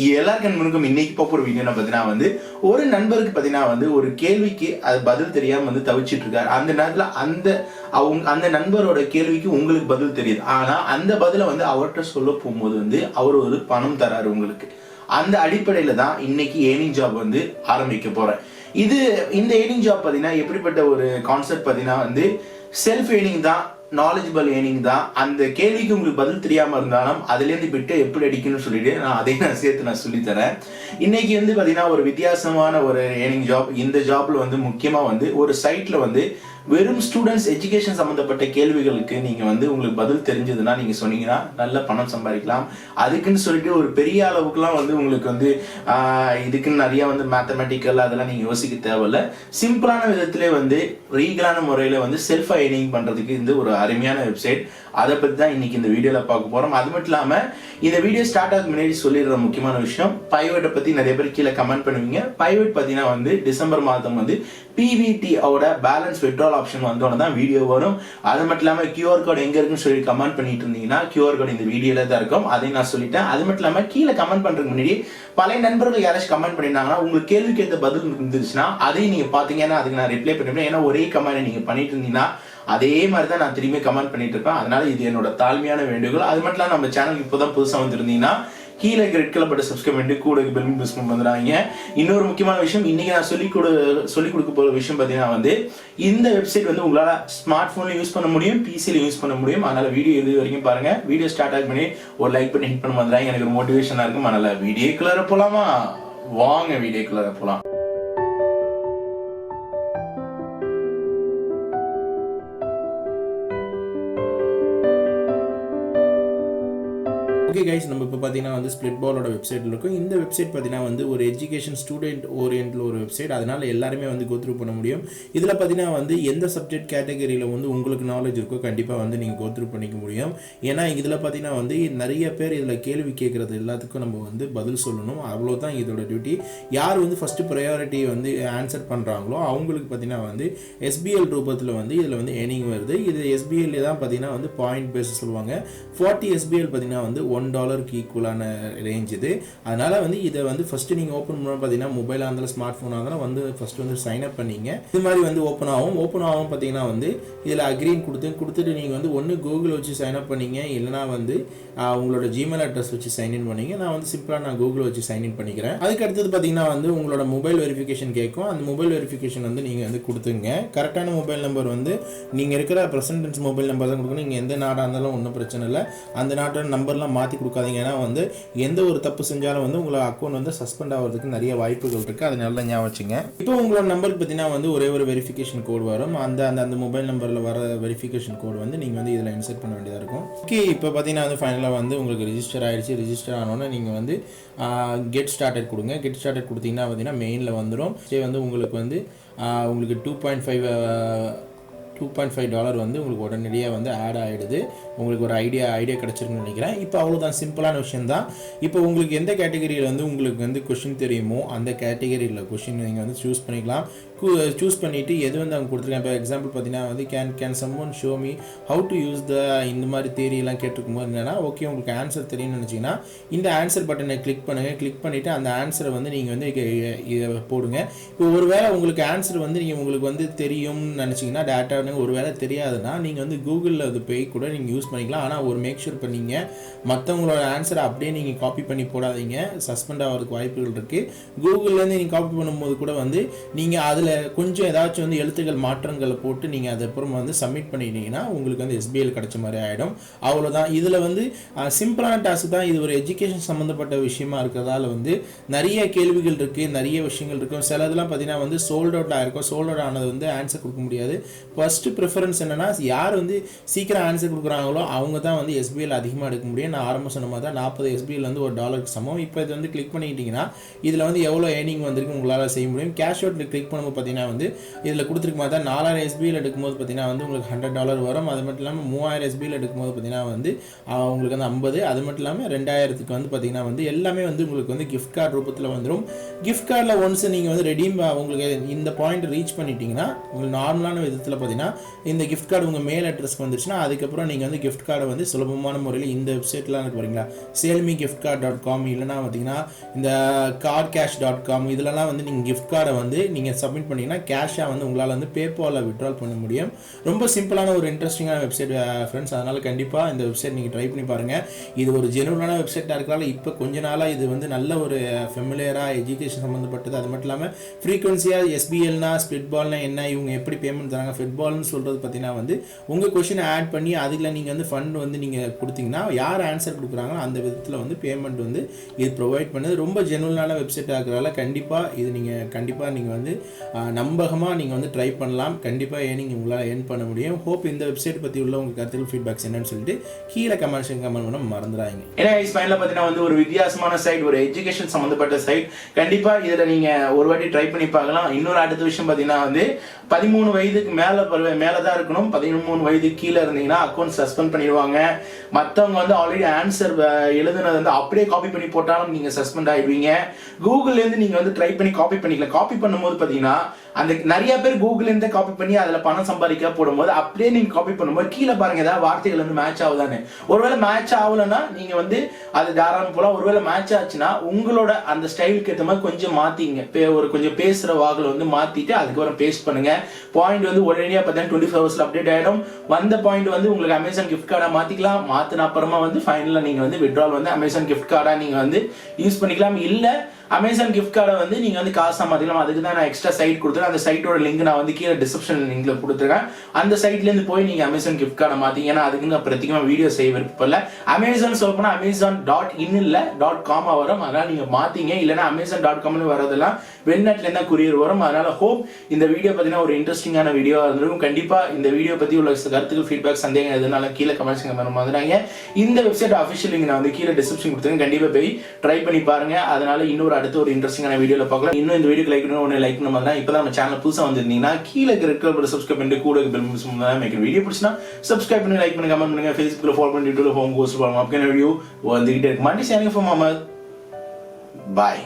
எல்லாருக்கும் இன்னைக்கு பார்ப்போம் வீடியோ பார்த்தீங்கன்னா ஒரு நண்பருக்கு பார்த்தீங்கன்னா ஒரு கேள்விக்கு அது பதில் தெரியாம தவிச்சிட்டு இருக்காரு. அந்த நேரத்தில் அந்த நண்பரோட கேள்விக்கு உங்களுக்கு பதில் தெரியுது. ஆனா அந்த பதிலை அவர்கிட்ட சொல்ல போகும்போது அவர் ஒரு பணம் தராரு உங்களுக்கு. அந்த அடிப்படையில தான் இன்னைக்கு ஏர்னிங் ஜாப் ஆரம்பிக்க போறேன். இந்த ஏர்னிங் ஜாப் பார்த்தீங்கன்னா எப்படிப்பட்ட ஒரு கான்செப்ட் பார்த்தீங்கன்னா செல்ஃப் ஏர்னிங் தான், நாலேஜபிள் ஏர்னிங் தான். அந்த கேள்விக்கு உங்களுக்கு பதில் தெரியாம இருந்தாலும் அதுலேருந்து பிட்டு எப்படி அடிக்கணும்னு சொல்லிட்டு நான் சேர்த்து சொல்லித்தரேன். இன்னைக்கு பார்த்தீங்கன்னா ஒரு வித்தியாசமான ஒரு ஏர்னிங் ஜாப். இந்த ஜாப்ல முக்கியமா ஒரு சைட்ல வெறும் ஸ்டூடெண்ட்ஸ் எஜுகேஷன் சம்பந்தப்பட்ட கேள்விகளுக்கு நீங்க உங்களுக்கு பதில் தெரிஞ்சதுன்னா நீங்க சொன்னீங்கன்னா நல்ல பணம் சம்பாதிக்கலாம். அதுக்குன்னு சொல்லிட்டு ஒரு பெரிய அளவுக்குலாம் உங்களுக்கு இதுக்குன்னு நிறைய மேத்தமெட்டிக்கல் அதெல்லாம் நீங்க யோசிக்க தேவையில்ல. சிம்பிளான விதத்திலே ரீகலான முறையில செல்ஃப் ஏர்னிங் பண்றதுக்கு இந்த ஒரு அருமையான வெப்சைட். அதை பத்தி தான் இன்னைக்கு இந்த வீடியோல பார்க்க போறோம். அது மட்டும் இல்லாம இந்த வீடியோ ஸ்டார்ட் ஆக முன்னாடி சொல்லிடுற முக்கியமான விஷயம், பைவேட்டை பத்தி நிறைய பேர் கீழே கமெண்ட் பண்ணுவீங்க. பைவேட் பார்த்தீங்கன்னா டிசம்பர் மாதம் பிவிடி ஓட பேலன்ஸ் விட்ரால் ஆப்ஷன் வந்தோட தான் வீடியோ வரும். அது மட்டும் இல்லாம QR கோட் எங்க இருக்குன்னு சொல்லி கமெண்ட் பண்ணிட்டு இருந்தீங்கன்னா QR கோட் இந்த வீடியோல தான் இருக்கும். அதையும் நான் சொல்லிட்டேன். அது மட்டும் இல்லாம கீழே கமெண்ட் பண்றதுக்கு முன்னாடி பழைய நண்பர்கள் யாராச்சும் கமெண்ட் பண்ணிருந்தாங்கன்னா உங்களுக்கு கேள்விக்கு ஏற்ற பதில் இருந்துச்சுன்னா அதையும் நீங்க பாத்தீங்கன்னா அதுக்கு நான் ரிப்ளை பண்ணிருப்பேன். ஏன்னா ஒரே கமெண்ட் நீங்க பண்ணிட்டு இருந்தீங்கன்னா அதே மாதிரி தான் நான் திரும்பி கமெண்ட் பண்ணிட்டு இருப்பேன். அதனால இது என்னோட தாழ்மையான வேண்டுகோள். அது மட்டும் இல்லாம நம்ம சேனலுக்கு இப்போதான் புதுசா வந்திருந்தீங்கன்னா கீழே ரெட் கலர் பட்ட சப்ஸ்கிரைப் பண்ணிட்டு கூட பெல் பிரஸ் பண்ணி வந்துடுறாங்க. இன்னொரு முக்கியமான விஷயம், இன்னைக்கு நான் சொல்லிக் கொடுக்க போற விஷயம் பார்த்தீங்கன்னா இந்த வெப்சைட் உங்களால ஸ்மார்ட் போன்ல யூஸ் பண்ண முடியும், பிசில யூஸ் பண்ண முடியும். அதனால வீடியோ இது வரைக்கும் பாருங்க. வீடியோ ஸ்டார்ட் ஆகி பண்ணி ஒரு லைக் பண்ணி ஹிட் பண்ண வந்துடுறாங்க. எனக்கு ஒரு மோட்டிவேஷனா இருக்கும். அதனால வீடியோக்குள்ளார போலாமா? வாங்க வீடியோக்குள்ளார போலாம். ஓகே கைஸ், நம்ம இப்போ பார்த்தீங்கன்னா ஸ்பிட்பாலோட வெப்சைட்டில் இருக்கும். இந்த வெப்சைட் பார்த்தீங்கன்னா ஒரு எஜுகேஷன் ஸ்டூடெண்ட் ஓரியன்டில் ஒரு வெப்சைட். அதனால் எல்லாருமே கோ த்ரூ பண்ண முடியும். இதில் பார்த்தீங்கன்னா எந்த சப்ஜெக்ட் கேட்டகரியில் உங்களுக்கு நாலேஜ் இருக்கோ கண்டிப்பாக நீங்கள் கோ த்ரூ பண்ணிக்க முடியும். ஏன்னா இதில் பார்த்தீங்கன்னா நிறைய பேர் இதில் கேள்வி கேட்குறது எல்லாத்துக்கும் நம்ம பதில் சொல்லணும். அவ்வளோதான் இதோட டியூட்டி. யார் ஃபஸ்ட்டு ப்ரையாரிட்டி ஆன்சர் பண்ணுறாங்களோ அவங்களுக்கு பார்த்தீங்கன்னா SBL ரூபத்தில் இதில் ஏர்னிங் வருது. இது SBL தான் பார்த்தீங்கன்னா பாயிண்ட் பேஸ் சொல்லுவாங்க. 40 SBL பார்த்தீங்கன்னா $1 ஈக்குவலான ரேஞ்ச் இது. அதனால இதை ஃபர்ஸ்ட் நீங்க ஓப்பன் பண்ண பார்த்தீங்கன்னா மொபைலாக இருந்தாலும் ஸ்மார்ட் ஃபோனாக இருந்தாலும் ஃபர்ஸ்ட் சைன் அப் பண்ணீங்க. இது மாதிரி ஓப்பன் ஆகும் பார்த்தீங்கன்னா இதில் அக்ரீன் கொடுத்துட்டு நீங்கள் ஒன்று கூகுள் வச்சு சைன் அப் பண்ணீங்க, இல்லைனா உங்களோட ஜிமெயில் அட்ரஸ் வச்சு சைன்இன் பண்ணீங்க. நான் சிம்பிளாக நான் கூகுள் வச்சு சைன்இன் பண்ணிக்கிறேன். அதுக்கு அடுத்தது பார்த்தீங்கன்னா உங்களோட மொபைல் வெரிஃபிகேஷன் கேட்கும். அந்த மொபைல் வெரிஃபிகேஷன் நீங்கள் கொடுத்துங்க. கரெக்டான மொபைல் நம்பர் நீங்கள் இருக்கிற ப்ரெசன்டென்ஸ் மொபைல் நம்பர் தான் கொடுக்கணும். நீங்கள் எந்த நாடாக இருந்தாலும் ஒன்றும் பிரச்சனை இல்லை. அந்த நாட்டோட நம்பர்லாம் மாற்றி கொடுக்காதீங்க. ஏன்னா எந்த ஒரு தப்பு செஞ்சாலும் உங்களோட அக்கௌண்ட் சஸ்பெண்ட் ஆகிறதுக்கு நிறைய வாய்ப்புகள் இருக்குது. அது நல்லா ஞாபகம் வச்சுங்க. இப்போ உங்களோட நம்பருக்கு பார்த்தீங்கன்னா ஒரே ஒரு வெரிஃபிகேஷன் கோட் வரும். அந்த மொபைல் நம்பரில் வர வெரிஃபிகேஷன் கோட் நீங்கள் இதில் இன்சர்ட் பண்ண வேண்டியதாக இருக்கும். ஓகே, இப்போ பார்த்தீங்கன்னா ஃபைனலாக உங்களுக்கு ரிஜிஸ்டர் ஆகிடுச்சு. ரிஜிஸ்டர் ஆனோன்னே நீங்கள் கெட் ஸ்டார்டட் கொடுங்க. கெட் ஸ்டார்டட் கொடுத்தீங்கன்னா பார்த்தீங்கன்னா மெயினில் வந்துடும். உங்களுக்கு $2.5 உங்களுக்கு உடனடியாக ஆட் ஆகிடுது. உங்களுக்கு ஒரு ஐடியா கிடச்சிருக்குன்னு நினைக்கிறேன். இப்போ அவ்வளோதான், சிம்பிளான விஷயம் தான். இப்போ உங்களுக்கு எந்த கேட்டகரியில் உங்களுக்கு கொஷின் தெரியுமோ அந்த கேட்டகரியில் கொஷின் நீங்கள் சூஸ் பண்ணிக்கலாம். சூஸ் பண்ணிவிட்டு எது அவங்க கொடுத்துருக்கேன். இப்போ எக்ஸாம்பிள் பார்த்தீங்கன்னா can someone show me how to use இந்த மாதிரி தேரியெல்லாம் கேட்டிருக்கும் போது என்னென்னா ஓகே உங்களுக்கு ஆன்சர் தெரியும்னு நினச்சிங்கன்னா இந்த ஆன்சர் பட்டனை கிளிக் பண்ணுங்கள். கிளிக் பண்ணிவிட்டு அந்த ஆன்சரை நீங்கள் போடுங்க. இப்போ ஒரு வேளை உங்களுக்கு ஆன்சர் நீங்கள் உங்களுக்கு தெரியும்னு நினச்சிங்கன்னா டேட்டா ஒரு வேளை தெரியாதுன்னா நீங்கள் கூகுளில் அது போய் கூட நீங்கள் யூஸ் பண்ணிக்கலாம். ஆனால் ஒரு மேக் ஷூர் பண்ணீங்க மற்றவங்களோட ஆன்சரை அப்படியே நீங்கள் காப்பி பண்ணி போடாதீங்க. சஸ்பெண்ட் ஆகிறதுக்கு வாய்ப்புகள் இருக்குது. கூகுள்லேருந்து நீங்கள் காப்பி பண்ணும்போது கூட நீங்கள் அதில் கொஞ்சம் ஏதாச்சும் எழுத்துக்கள் மாற்றங்களை போட்டு நீங்கள் அதுக்கப்புறம் சப்மிட் பண்ணிட்டீங்கன்னா உங்களுக்கு SBL கிடைச்ச மாதிரி ஆகிடும். அவ்வளோதான். இதில் சிம்பிளான டாஸ்க் தான். இது ஒரு எஜுகேஷன் சம்மந்தப்பட்ட விஷயமா இருக்கிறதால நிறைய கேள்விகள் இருக்குது, நிறைய விஷயங்கள் இருக்கும். சில இதெல்லாம் பார்த்தீங்கன்னா சோல்ட் அவுட் ஆகிருக்கும். சோல்ட் அவுட் ஆனது ஆன்சர் கொடுக்க முடியாது. ஃபர்ஸ்ட் ப்ரிஃபரன்ஸ் என்னன்னா யார் சீக்கிரம் ஆன்சர் கொடுக்குறாங்களோ அவங்க தான் SBL அதிகமாக எடுக்க முடியும். நான் ஆரம்ப சொன்ன மாதிரி தான் 40 SBL $1 சமம். இப்போ இது கிளிக் பண்ணிக்கிட்டீங்கன்னா இதில் எவ்வளோ ஏர்னிங் வந்திருக்கு உங்களால் செய்ய முடியும். கேஷ் அவுட் கிளிக் பண்ணும்போது பார்த்தீங்கன்னா வந்து இதில் கொடுத்துருக்க மாதிரி தான் 4000 SBL எடுக்கும்போது பார்த்தீங்கன்னா வந்து உங்களுக்கு $100 வரும். அது மட்டும் இல்லாமல் 3000 SBL எடுக்கும்போது பார்த்தீங்கன்னா வந்து உங்களுக்கு வந்து 50. அது மட்டும் இல்லாமல் 2000க்கு வந்து பார்த்தீங்கன்னா வந்து எல்லாமே வந்து உங்களுக்கு வந்து கிஃப்ட் கார்டு ரூபத்தில் வந்துடும். கிஃப்ட் கார்டில் ஒன்ஸ் நீங்கள் வந்து ரெடீம் உங்களுக்கு இந்த பாயிண்ட் ரீச் பண்ணிட்டீங்கன்னா உங்களுக்கு நார்மலான விதத்தில் பார்த்தீங்கன்னா இந்த கிஃப்ட் கார்டு உங்கள் மெயில் அட்ரஸ்க்கு வந்துச்சுன்னா அதுக்கப்புறம் நீங்கள் வந்து கிஃப்ட் கார்டை வந்து சுலபமான முறையில் இந்த வெப்சைட்லாம் வரீங்களா SailMeGiftCard.com இல்லைனா பார்த்தீங்கன்னா இந்த cardcash.com இதிலலாம் வந்து நீங்கள் கிஃப்ட் கார்டை வந்து நீங்கள் சப்மிட் பண்ணிங்கன்னா கேஷாக வந்து உங்களால் வந்து பேபாலில் விட்ரால் பண்ண முடியும். ரொம்ப சிம்பிளான ஒரு இன்ட்ரெஸ்டிங்கான வெப்சைட் ஃப்ரெண்ட்ஸ். அதனால் கண்டிப்பாக இந்த வெப்சைட் நீங்கள் ட்ரை பண்ணி பாருங்கள். இது ஒரு ஜெனுவனான வெப்சைட்டாக இருக்கிறதால இப்போ கொஞ்ச நாளாக இது வந்து நல்ல ஒரு ஃபெமிலியராக எஜுகேஷன் சம்மந்தப்பட்டது. அது மட்டும் இல்லாமல் ஃப்ரீக்வன்சியாக SBLனா ஸ்பிட்பால்னா என்ன, இவங்க எப்படி பேமெண்ட் தராங்க, ஃபிட்பால்னு சொல்கிறது பார்த்தீங்கன்னா வந்து உங்கள் கொஷினை ஆட் பண்ணி அதில் நீங்கள் வந்து ஃபண்ட் வந்து நீங்கள் கொடுத்தீங்கன்னா யார் ஆன்சர் கொடுக்குறாங்களோ அந்த விதத்தில் வந்து பேமெண்ட் வந்து இது ப்ரொவைட் பண்ணுது. ரொம்ப ஜெனுவனான வெப்சைட்டாக இருக்கிறதால கண்டிப்பாக இது நீங்கள் வந்து நம்பகமாக நீங்கள் வந்து ட்ரை பண்ணலாம். கண்டிப்பாக நீங்கள் உங்களால் ஏர்ன் பண்ண முடியும். ஹோப் இந்த வெப்சைட் பற்றி உள்ள உங்கள் கருத்துக்கள் ஃபீட்பேக்ஸ் என்னன்னு சொல்லிட்டு கீழே கமெண்ட் பண்ண மறந்துடாங்க. ஏன்னா ஸ்பைனில் பார்த்தீங்கன்னா வந்து ஒரு வித்தியாசமான சைட், ஒரு எஜுகேஷன் சம்மந்தப்பட்ட சைட். கண்டிப்பாக இதில் நீங்கள் ஒரு வாட்டி ட்ரை பண்ணி பார்க்கலாம். இன்னொரு அடுத்த விஷயம் பார்த்தீங்கன்னா வந்து 13 வயதுக்கு மேலே தான் இருக்கணும். 13 வயதுக்கு கீழே இருந்தீங்கன்னா அக்கௌண்ட் சஸ்பெண்ட் பண்ணிடுவாங்க. மற்றவங்க வந்து ஆல்ரெடி ஆன்சர் எழுதுனது வந்து அப்படியே காப்பி பண்ணி போட்டாலும் நீங்கள் சஸ்பெண்ட் ஆகிடுவீங்க. கூகுள்லேருந்து நீங்கள் வந்து ட்ரை பண்ணி காப்பி பண்ணிக்கலாம். காப்பி பண்ணும்போது பார்த்தீங்கன்னா அந்த நிறைய பேர் கூகுள்லேருந்து காப்பி பண்ணி அதில் பணம் சம்பாதிக்க போடும்போது அப்படியே நீங்கள் காப்பி பண்ணும்போது கீழே பாருங்க ஏதாவது வார்த்தைகள் வந்து மேட்ச் ஆகுதானே. ஒருவேளை மேட்ச் ஆகலைன்னா நீங்கள் வந்து அது தாராளம் போகலாம். ஒருவேளை மேட்ச் ஆச்சுன்னா உங்களோட அந்த ஸ்டைலுக்கு ஏற்ற மாதிரி கொஞ்சம் மாற்றிங்க. ஒரு கொஞ்சம் பேசுகிற வாக்கில் வந்து மாற்றிட்டு அதுக்கப்புறம் பேஸ்ட் பண்ணுங்க. பாயிண்ட் வந்து உடனடியாக பார்த்தீங்கன்னா 24 ஹவர்ஸில் அப்டேட் ஆகிடும். வந்த பாயிண்ட் வந்து உங்களுக்கு அமேசான் கிஃப்ட் கார்டாக மாற்றிக்கலாம். மாற்றின அப்புறமா வந்து ஃபைனலாக நீங்கள் வந்து விட்ரால் வந்து அமேசான் கிஃப்ட் கார்டாக நீங்கள் வந்து யூஸ் பண்ணிக்கலாம். இல்லை அமேசான் கிஃப்ட் கார்டை வந்து நீங்கள் வந்து காசாக மாற்றிக்கலாம். அதுக்கு தான் நான் எக்ஸ்ட்ரா சைட் கொடுத்துருக்கேன். அந்த சைட்டோட லிங்க் நான் வந்து கீழே டிஸ்கிரிப்ஷன் லிங்க்ல கொடுத்துருக்கேன். அந்த சைட்லேருந்து போய் நீங்கள் அமேசான் கிஃப்ட் கார்டை மாற்றிங்க. ஏன்னா அதுக்கு நான் பிரத்யேகமாக வீடியோ செய்ய விருப்பம் இல்லை. அமேசான் சொல்ல போனால் Amazon.in இல்லை .com வரும். அதனால் நீங்கள் மாற்றிங்க. இல்லைன்னா Amazon.comனு வரதெல்லாம் வெளிநாட்டிலேருந்து தான் குரியர் வரும். அதனால் ஹோப் இந்த வீடியோ பார்த்தீங்கன்னா ஒரு இன்ட்ரெஸ்டிங்கான வீடியோவாக இருந்திருக்கும். கண்டிப்பாக இந்த வீடியோ பற்றி உள்ள கருத்துக்கள் ஃபீட்பேக் சந்தேகம் எதுனால கீழே கமெண்ட்ஸ் வந்துடுறாங்க. இந்த வெப்சைட் அஃபிஷியல் லிங்க் நான் வந்து கீழே டிஸ்கிரிப்ஷன் கொடுத்துருக்கேன். கண்டிப்பாக போய் ட்ரை பண்ணி பாருங்க. அதனால இன்னொரு அடுத்த ஒரு இன்ட்ரெஸ்டிங்கான வீடியோல பார்க்கலாம். இன்னும் இந்த வீடியோக்கு லைக் பண்ணி லைக் பண்ண மாதிரி இப்பதான் நம்ம சேனல் புதுசா வந்திருந்தீங்கன்னா கீழே இருக்கிற சப்ஸ்கிரைப் பண்ணிட்டு கூட பெல் மேக் வீடியோ பிடிச்சினா சப்ஸ்கிரைப் பண்ணி லைக் பண்ணி கமெண்ட் பண்ணுங்க. ஃபேஸ்புக்ல ஃபாலோ பண்ணி யூடியூப்ல ஹோம் கோர்ஸ் பண்ணுவோம். அப்படியே வீடியோ வந்துகிட்டே இருக்கு. மண்டி சேனல் ஃபார் மாமா. பாய்.